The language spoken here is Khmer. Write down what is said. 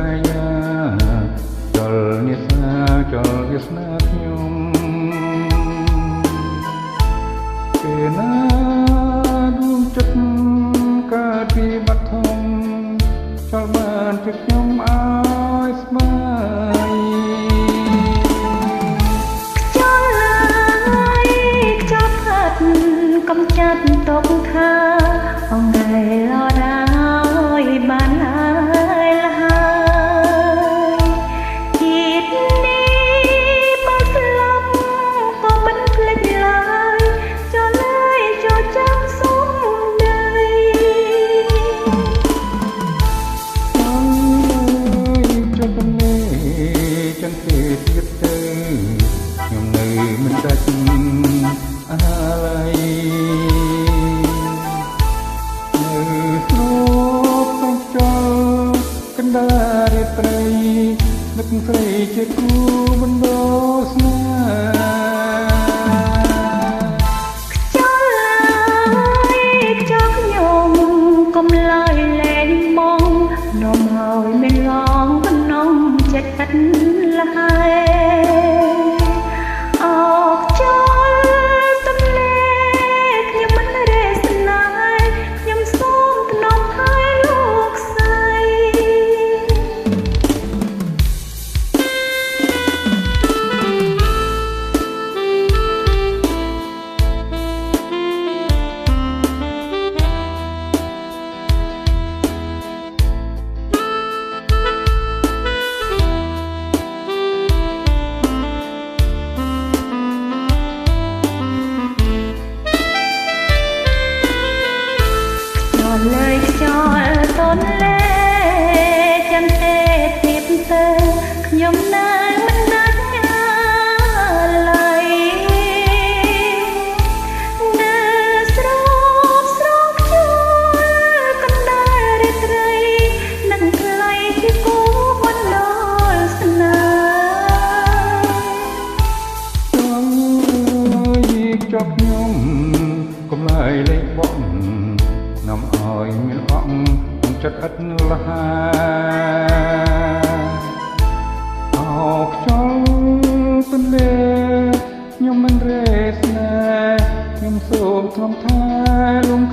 កាយាចលនិសាចលវាសនាខ្ញុំពេលណាដួងចិត្តកើតពីបាត់ធំចលបានជាខ្ញុំឲ្យស្មើកំចាត់ទុកថាអងថ្ងៃឡដាយបានហើយលហើយជាតិនេះបើស្លាប់ក៏មិនភ្លេចឡើយចូលឡើយចូលចាំសុំដីអូយចង់ទៅចាំទេទៀតទៅខ្ញុំនៅមិនដាច់អាឡ័យរាត្រីនឹកស្រីជាគូបណ្ដោស្នេហ៍ខ្យល់ឡើយខ្យល់ខ្ញុំកុំឡើយលែងមកនាំឲ្យមានឡងក្នុងចិត្តឥតលហើយអោខ្យល់ទំនេរខ្ញុំមិនរេស្នាខ្ញុំសូមភ្នំហើយលោកស្រីlời cho tôn lệ chân tê tiếp tơ nhom nay mình đánh lời nè srop chua con đai rê trây nâng clay khi cố con đôi sna chọc nhom cũng lại lấy bọn nằm hỏi miền ọng chất ất là học trong tuần lễ nhưng mình rê nè nhưng sụp thầm thái lung